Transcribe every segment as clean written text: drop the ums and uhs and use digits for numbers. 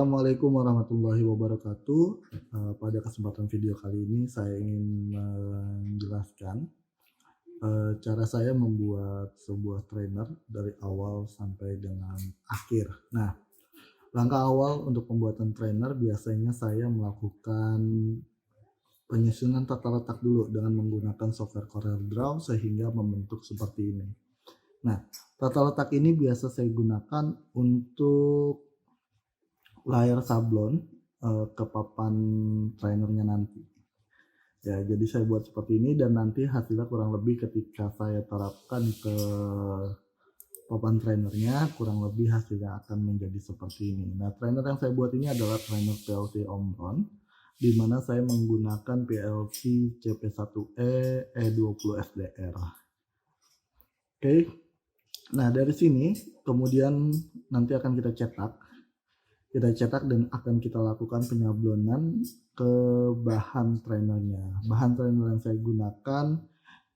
Assalamualaikum warahmatullahi wabarakatuh. Pada kesempatan video kali ini saya ingin menjelaskan cara saya membuat sebuah trainer dari awal sampai dengan akhir. Nah, langkah awal untuk pembuatan trainer biasanya saya melakukan penyusunan tata letak dulu dengan menggunakan software CorelDRAW sehingga membentuk seperti ini. Nah, tata letak ini biasa saya gunakan untuk layar sablon ke papan trainernya nanti. Ya, jadi saya buat seperti ini dan nanti hasilnya kurang lebih ketika saya terapkan ke papan trainernya, kurang lebih hasilnya akan menjadi seperti ini. Nah, trainer yang saya buat ini adalah trainer PLC Omron, di mana saya menggunakan PLC CP1E E20 FDR. Oke. Nah, dari sini kemudian nanti akan kita cetak dan akan kita lakukan penyablonan ke bahan trainernya. Bahan trainer yang saya gunakan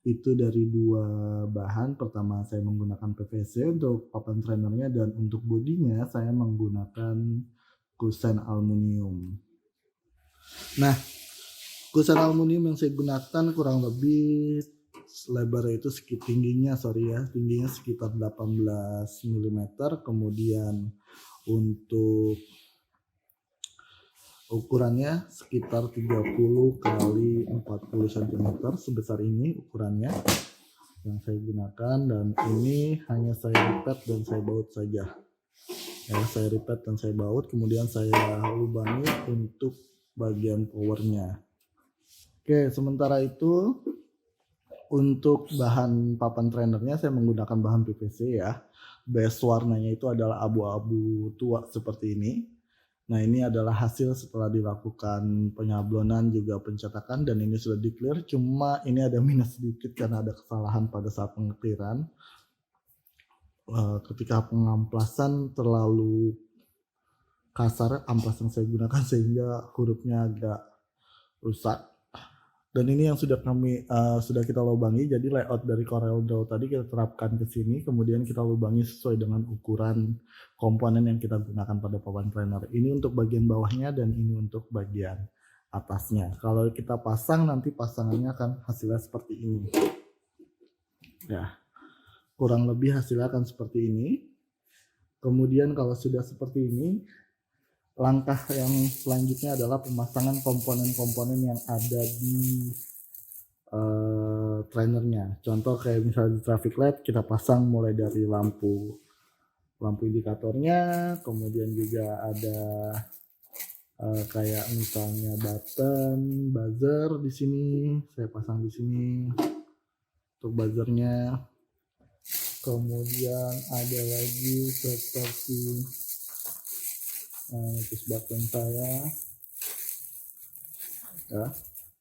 itu dari dua bahan. Pertama saya menggunakan PVC untuk papan trainernya dan untuk bodinya saya menggunakan kusen aluminium. Nah, kusen aluminium yang saya gunakan kurang lebih lebarnya itu tingginya sekitar 18 mm, kemudian untuk ukurannya sekitar 30 kali 40 cm, sebesar ini ukurannya yang saya gunakan, dan ini hanya saya repeat dan saya baut saja. Ya, saya repeat dan saya baut, kemudian saya lubangi untuk bagian powernya. Oke, sementara itu untuk bahan papan trainernya saya menggunakan bahan PVC ya. Base warnanya itu adalah abu-abu tua seperti ini. Nah, ini adalah hasil setelah dilakukan penyablonan juga pencetakan dan ini sudah di-clear. Cuma ini ada minus sedikit karena ada kesalahan pada saat pengetiran. Ketika pengamplasan terlalu kasar amplas yang saya gunakan sehingga hurufnya agak rusak. Dan ini yang sudah kita lubangi, jadi layout dari CorelDRAW tadi kita terapkan ke sini, kemudian kita lubangi sesuai dengan ukuran komponen yang kita gunakan pada papan trainer. Ini untuk bagian bawahnya dan ini untuk bagian atasnya. Kalau kita pasang nanti pasangannya akan hasilnya seperti ini. Ya, kurang lebih hasilnya akan seperti ini. Kemudian kalau sudah seperti ini, langkah yang selanjutnya adalah pemasangan komponen-komponen yang ada di trainernya. Contoh kayak misalnya di traffic light kita pasang mulai dari lampu indikatornya, kemudian juga ada kayak misalnya button, buzzer di sini saya pasang di sini untuk buzzernya. Kemudian ada lagi seperti push button saya ya,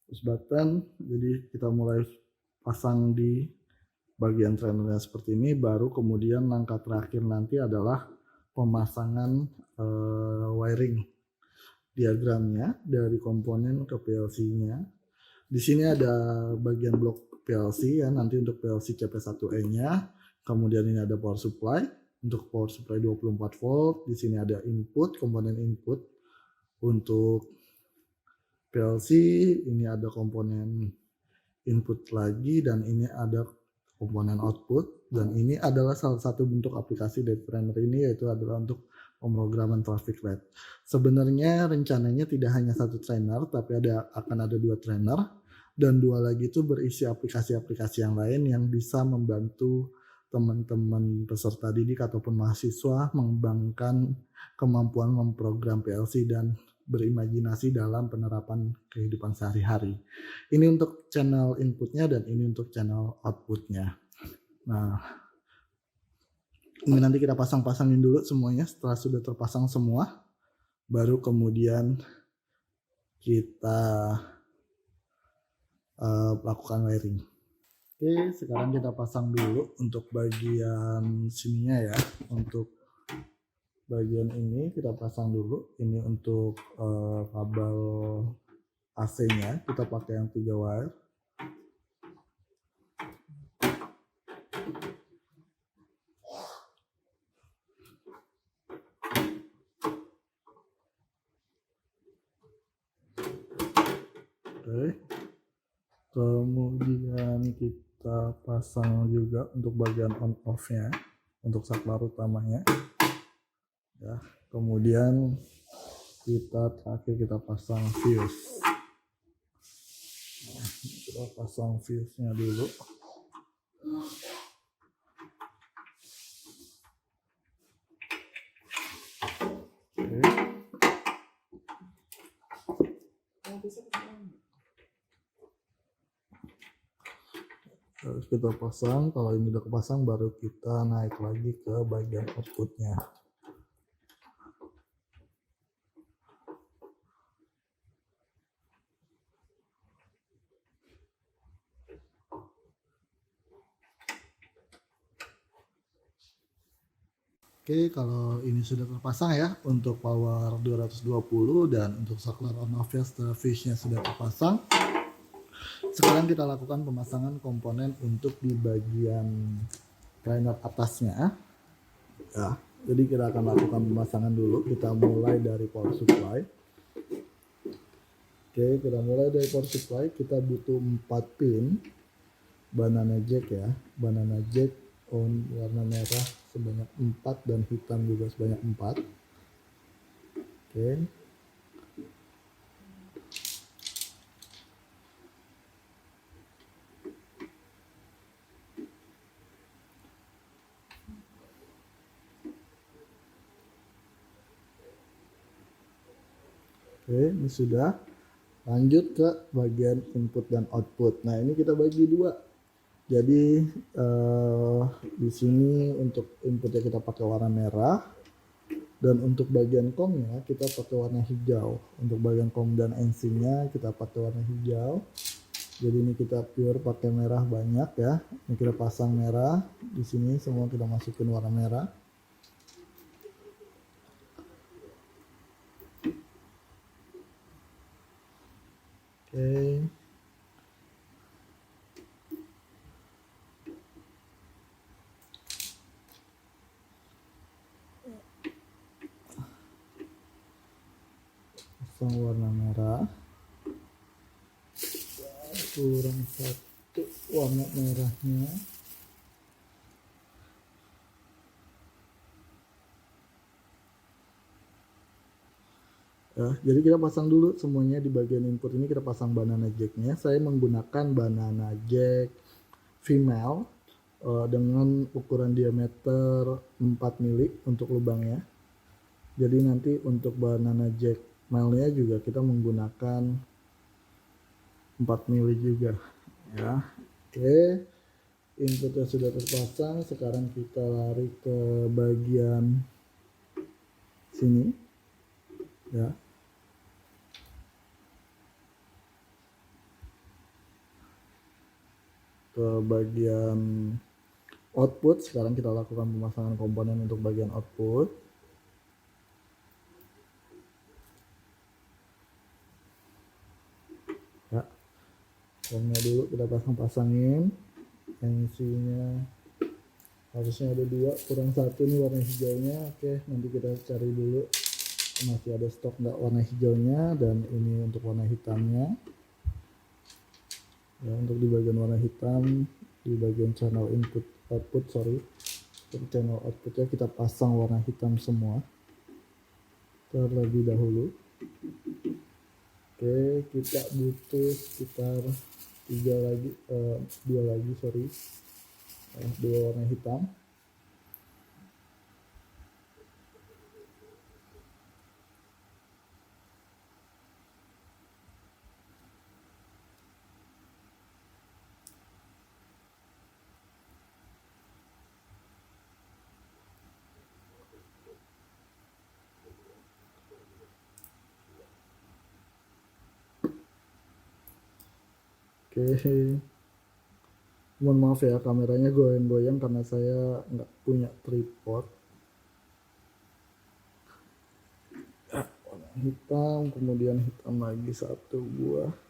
push button. Jadi kita mulai pasang di bagian trainernya seperti ini, baru kemudian langkah terakhir nanti adalah pemasangan wiring diagramnya dari komponen ke PLC-nya. Di sini ada bagian blok PLC ya, nanti untuk PLC CP1E-nya. Kemudian ini ada power supply. Untuk power supply 24 volt, di sini ada input, komponen input untuk PLC, ini ada komponen input lagi dan ini ada komponen output, dan ini adalah salah satu bentuk aplikasi dari trainer ini, yaitu adalah untuk pemrograman traffic light. Sebenarnya rencananya tidak hanya satu trainer, tapi akan ada dua trainer dan dua lagi itu berisi aplikasi-aplikasi yang lain yang bisa membantu teman-teman peserta didik ataupun mahasiswa mengembangkan kemampuan memprogram PLC dan berimajinasi dalam penerapan kehidupan sehari-hari. Ini untuk channel inputnya dan ini untuk channel outputnya. Nah, ini nanti kita pasang-pasangin dulu semuanya. Setelah sudah terpasang semua, baru kemudian kita lakukan wiring. Oke, sekarang kita pasang dulu untuk bagian sininya ya. Untuk bagian ini kita pasang dulu. Ini untuk kabel AC-nya kita pakai yang 3 wire. Oke. Kemudian kita pasang juga untuk bagian on off-nya, untuk saklar utamanya. Ya, kemudian terakhir kita pasang fuse. Kita pasang fuse-nya dulu. Terus kita pasang, kalau ini udah kepasang baru kita naik lagi ke bagian outputnya. Oke, kalau ini sudah terpasang ya untuk power 220 dan untuk saklar on off ya setelah fuse-nya sudah terpasang. Sekarang kita lakukan pemasangan komponen untuk di bagian trainer atasnya. Ya, jadi kita akan lakukan pemasangan dulu. Kita mulai dari power supply. Oke, kita mulai dari power supply. Kita butuh 4 pin banana jack ya. Banana jack on warna merah sebanyak 4 dan hitam juga sebanyak 4. Oke. Oke, ini sudah. Lanjut ke bagian input dan output. Nah, ini kita bagi dua. Jadi di sini untuk inputnya kita pakai warna merah dan untuk bagian COM-nya kita pakai warna hijau. Untuk bagian COM dan NC-nya kita pakai warna hijau. Jadi ini kita pure pakai merah banyak ya. Ini kita pasang merah. Di sini semua kita masukin warna merah. Oke. Pasang warna merah. Kurang satu warna merahnya. Ya, jadi kita pasang dulu semuanya di bagian input ini kita pasang banana jacknya. Saya menggunakan banana jack female dengan ukuran diameter 4 mili untuk lubangnya. Jadi nanti untuk banana jack male-nya juga kita menggunakan 4 mili juga ya. Oke, inputnya sudah terpasang. Sekarang kita lari ke bagian sini ya. Ke bagian output. Sekarang kita lakukan pemasangan komponen untuk bagian output. Ya, komnya dulu kita pasangin. NC-nya harusnya ada 2, kurang 1 nih warna hijaunya. Oke, nanti kita cari dulu masih ada stok nggak warna hijaunya, dan ini untuk warna hitamnya. Ya, untuk di bagian warna hitam di bagian channel input output untuk channel outputnya kita pasang warna hitam semua terlebih dahulu. Oke, kita butuh sekitar 2 warna hitam. Oke, mohon maaf ya kameranya goyang-goyang karena saya nggak punya tripod. Warna hitam, kemudian hitam lagi 1 buah.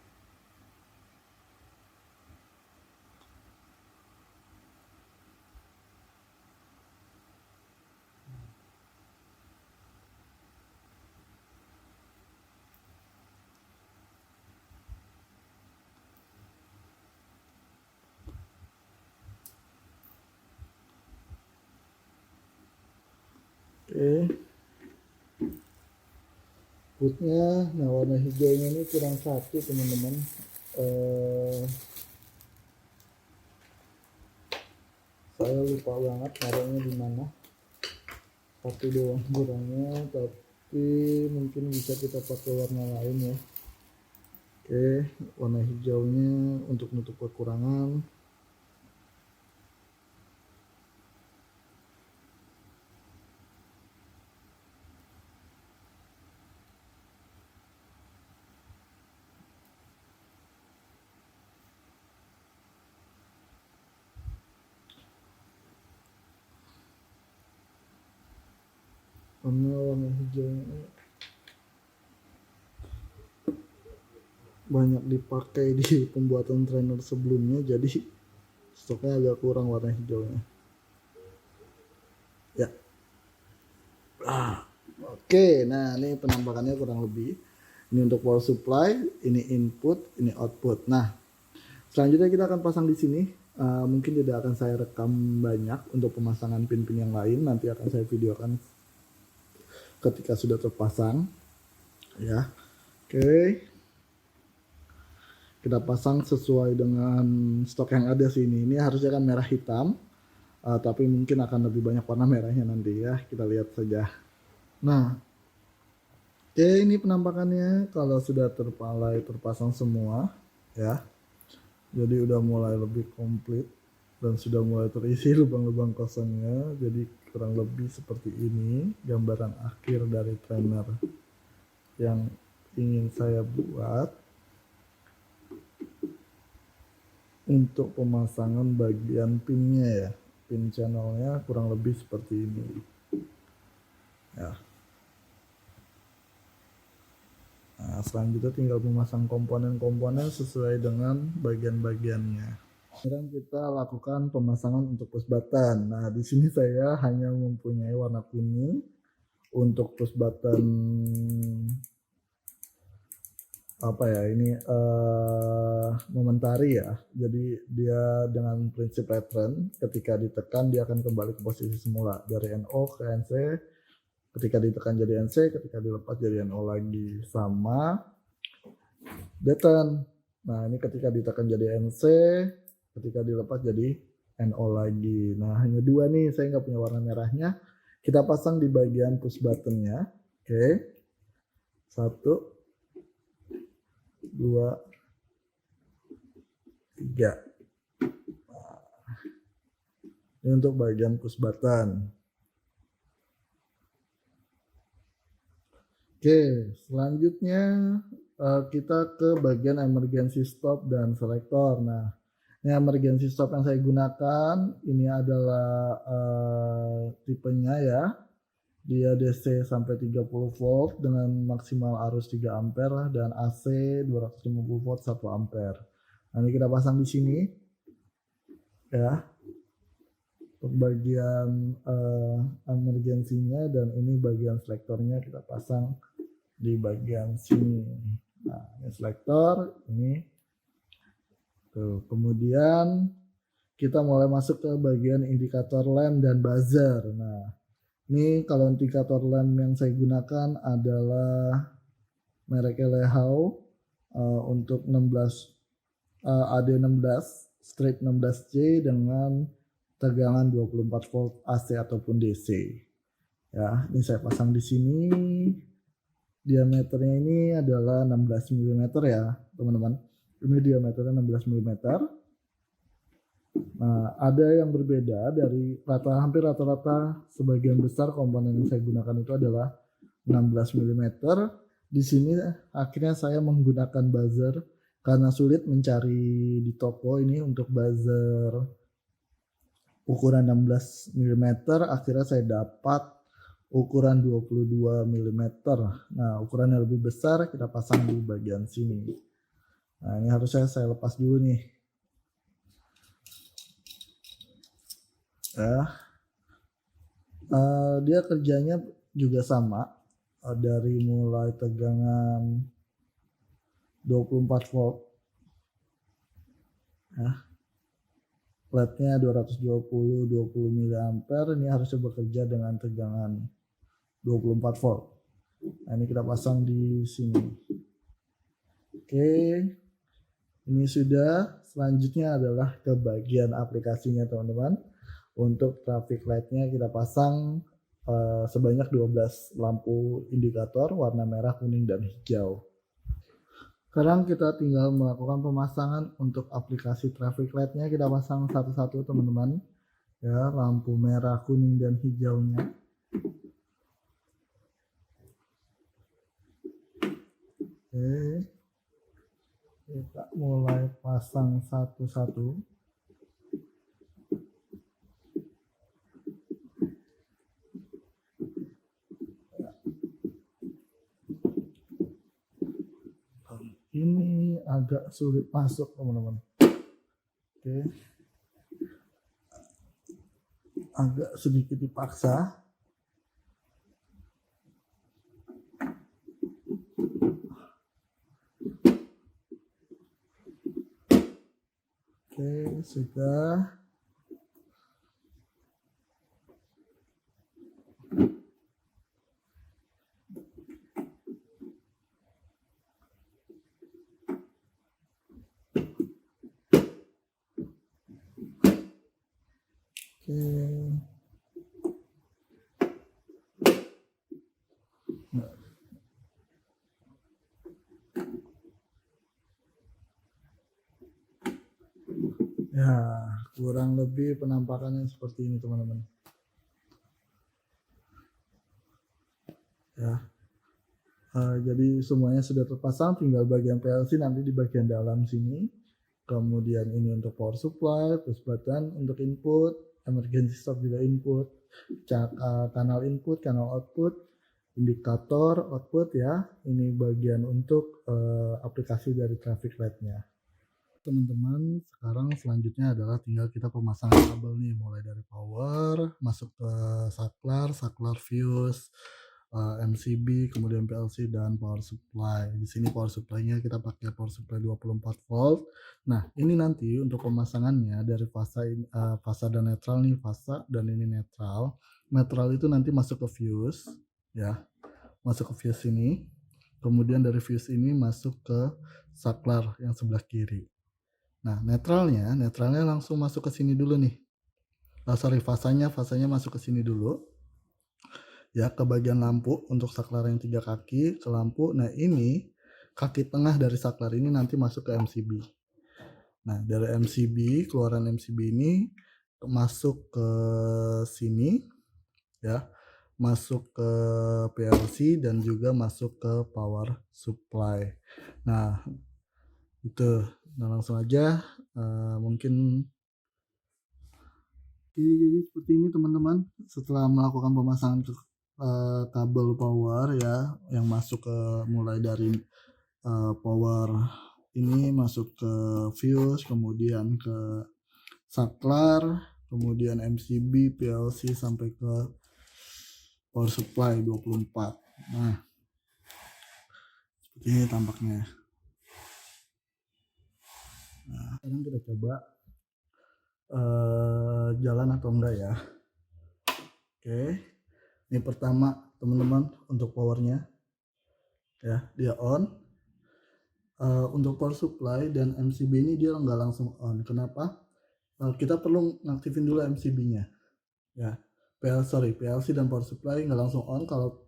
Oke. Putnya, nah warna hijaunya ini kurang satu teman-teman. Saya lupa banget naruhnya di mana. Satu doang kurangnya, tapi mungkin bisa kita pakai warna lain ya. Oke, warna hijaunya untuk nutup kekurangan. Warna hijaunya banyak dipakai di pembuatan trainer sebelumnya, jadi stoknya agak kurang warna hijaunya ya. Oke, nah ini penampakannya kurang lebih. Ini untuk power supply, ini input, ini output. Nah, selanjutnya kita akan pasang di sini. Mungkin tidak akan saya rekam banyak untuk pemasangan pin-pin yang lain. Nanti akan saya videokan ketika sudah terpasang. Ya, oke. Kita pasang sesuai dengan stok yang ada sini. Ini harusnya kan merah hitam, tapi mungkin akan lebih banyak warna merahnya nanti ya. Kita lihat saja. Nah, oke, ini penampakannya kalau sudah terpasang semua ya. Jadi udah mulai lebih komplit dan sudah mulai terisi lubang-lubang kosongnya. Jadi kurang lebih seperti ini gambaran akhir dari trainer yang ingin saya buat untuk pemasangan bagian pinnya ya. Pin channelnya kurang lebih seperti ini ya. Nah, selanjutnya tinggal memasang komponen-komponen sesuai dengan bagian-bagiannya. Sekarang kita lakukan pemasangan untuk push button. Nah, di sini saya hanya mempunyai warna kuning untuk push button apa ya ini momentari ya. Jadi dia dengan prinsip pattern, ketika ditekan dia akan kembali ke posisi semula dari NO ke NC. Ketika ditekan jadi NC, ketika dilepas jadi NO lagi, sama button. Nah, ini ketika ditekan jadi NC, ketika dilepas jadi NO lagi. Nah, hanya dua nih, saya nggak punya warna merahnya. Kita pasang di bagian push buttonnya. Oke, 1, 2, 3. Nah, ini untuk bagian push button. Oke, selanjutnya kita ke bagian emergency stop dan selector. Nah, ini emergency stop yang saya gunakan, ini adalah tipenya ya. Dia DC sampai 30 volt dengan maksimal arus 3 ampere dan AC 250 volt 1 ampere. Nah, ini kita pasang di sini ya. Untuk bagian emergensinya, dan ini bagian selektornya kita pasang di bagian sini. Nah, ini selektor ini. Tuh, kemudian kita mulai masuk ke bagian indikator lamp dan buzzer. Nah, ini kalau indikator lamp yang saya gunakan adalah merek Lehau untuk 16 AD16 strip 16C dengan tegangan 24 volt AC ataupun DC. Ya, ini saya pasang di sini. Diameternya ini adalah 16 mm ya, teman-teman. Ini diameternya 16 mm. Nah, ada yang berbeda dari hampir rata-rata sebagian besar komponen yang saya gunakan itu adalah 16 mm. Di sini akhirnya saya menggunakan buzzer karena sulit mencari di toko ini untuk buzzer ukuran 16 mm. Akhirnya saya dapat ukuran 22 mm. Nah, ukuran yang lebih besar kita pasang di bagian sini. Nah, ini harusnya saya lepas dulu nih. Dia kerjanya juga sama, dari mulai tegangan 24 volt ya. LED-nya 220 mA, ini harusnya bekerja dengan tegangan 24 volt. Nah, ini kita pasang di sini. Oke, ini sudah. Selanjutnya adalah ke bagian aplikasinya teman-teman. Untuk traffic light-nya kita pasang sebanyak 12 lampu indikator warna merah, kuning, dan hijau. Sekarang kita tinggal melakukan pemasangan untuk aplikasi traffic light-nya. Kita pasang satu-satu teman-teman. Ya, lampu merah, kuning, dan hijaunya. Oke, kita mulai pasang satu-satu. Ini agak sulit masuk teman-teman. Oke, agak sedikit dipaksa. Oke, sudah. Oke. Ya, kurang lebih penampakannya seperti ini teman-teman. Ya, jadi semuanya sudah terpasang, tinggal bagian PLC nanti di bagian dalam sini. Kemudian ini untuk power supply, push button untuk input, emergency stop juga input, kanal input, kanal output, indikator output ya. Ini bagian untuk aplikasi dari traffic light-nya. Teman-teman, sekarang selanjutnya adalah tinggal kita pemasangan kabel nih, mulai dari power masuk ke saklar fuse, MCB, kemudian PLC, dan power supply. Di sini power supply-nya kita pakai power supply 24 volt. Nah, ini nanti untuk pemasangannya dari fasa dan netral nih, fasa dan ini netral. Netral itu nanti masuk ke fuse ya. Masuk ke fuse ini. Kemudian dari fuse ini masuk ke saklar yang sebelah kiri. Nah, netralnya langsung masuk ke sini dulu nih. Fasanya masuk ke sini dulu. Ya, ke bagian lampu untuk saklar yang 3 kaki ke lampu. Nah, ini kaki tengah dari saklar ini nanti masuk ke MCB. Nah, dari MCB, keluaran MCB ini masuk ke sini ya. Masuk ke PLC dan juga masuk ke power supply. Nah, itu. Nah, langsung aja mungkin jadi seperti ini teman-teman. Setelah melakukan pemasangan kabel power ya yang masuk ke mulai dari power ini masuk ke fuse, kemudian ke saklar, kemudian MCB, PLC sampai ke power supply 24. Nah, seperti ini tampaknya. Nah, sekarang kita coba jalan atau enggak ya. Oke, ini pertama teman-teman untuk powernya ya, dia on. Untuk power supply dan MCB ini dia nggak langsung on. Kenapa? Kita perlu ngaktifin dulu MCB-nya ya. PLC dan power supply nggak langsung on kalau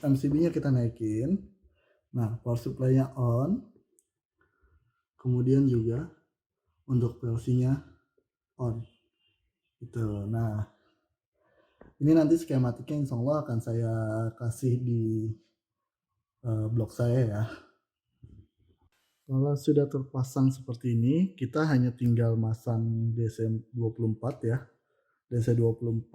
MCB-nya kita naikin. Nah, power supply-nya on, kemudian juga untuk PLC-nya on gitu. Nah, ini nanti skematiknya insya Allah akan saya kasih di blog saya ya. Kalau sudah terpasang seperti ini, kita hanya tinggal masang DC24 ya. DC24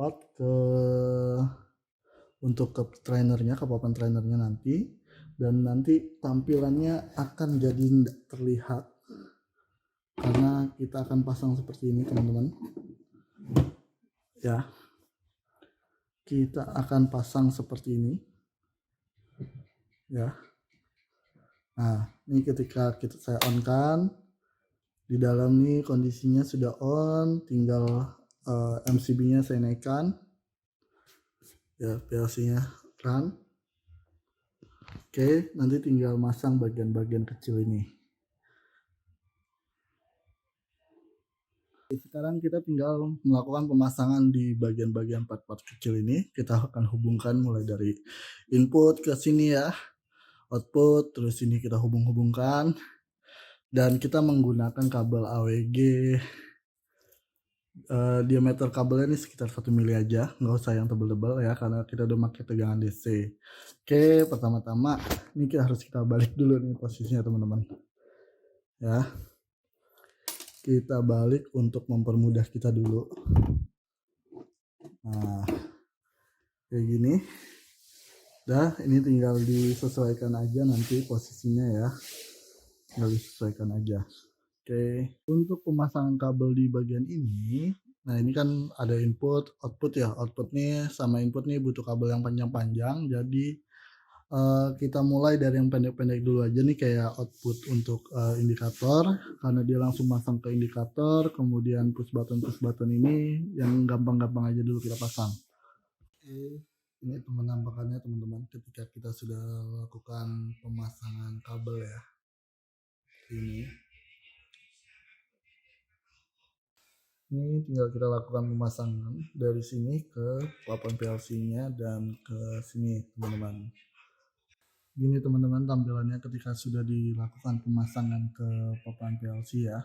untuk ke trainernya, ke papan trainernya nanti, dan nanti tampilannya akan jadi terlihat karena kita akan pasang seperti ini teman-teman ya. Kita akan pasang seperti ini ya. Nah, ini ketika saya on kan, di dalam nih kondisinya sudah on, tinggal MCB-nya saya naikkan ya, PLC-nya kan. Oke, nanti tinggal masang bagian-bagian kecil ini. Sekarang kita tinggal melakukan pemasangan di bagian-bagian part-part kecil ini. Kita akan hubungkan mulai dari input ke sini ya, output, terus ini kita hubung-hubungkan, dan kita menggunakan kabel AWG. Diameter kabelnya ini sekitar 1 mili aja, nggak usah yang tebel-tebel ya, karena kita udah pakai tegangan DC. Oke, pertama-tama ini kita balik dulu nih posisinya teman-teman ya. Kita balik untuk mempermudah kita dulu. Nah, kayak gini. Dah, ini tinggal disesuaikan aja nanti posisinya ya. Tinggal disesuaikan aja. Oke, untuk pemasangan kabel di bagian ini, nah ini kan ada input, output ya. Output nih sama input nih butuh kabel yang panjang-panjang. Jadi kita mulai dari yang pendek-pendek dulu aja nih, kayak output untuk indikator, karena dia langsung masang ke indikator. Kemudian push button ini yang gampang-gampang aja dulu kita pasang. Oke, ini penampakannya teman-teman ketika kita sudah lakukan pemasangan kabel ya. Ini tinggal kita lakukan pemasangan dari sini ke papan PLC-nya dan ke sini teman-teman. Gini teman-teman tampilannya ketika sudah dilakukan pemasangan ke papan PLC ya.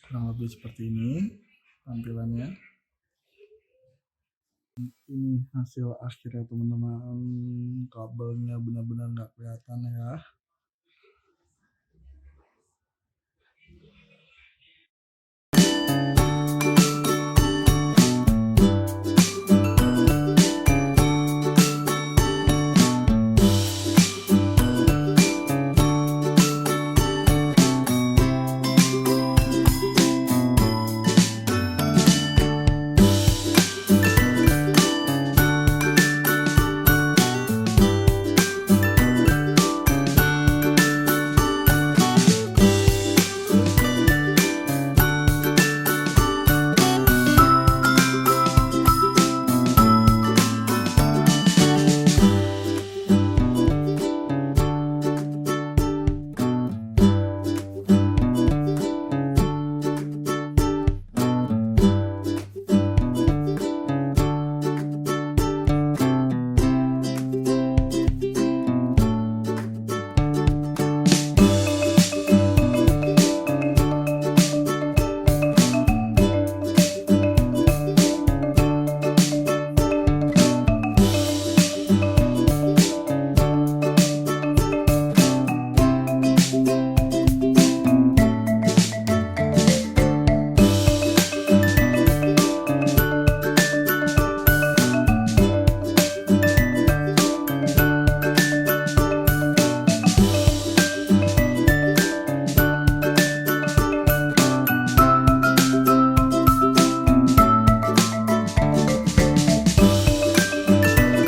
Kurang lebih seperti ini tampilannya. Ini hasil akhirnya teman-teman, kabelnya benar-benar nggak kelihatan ya.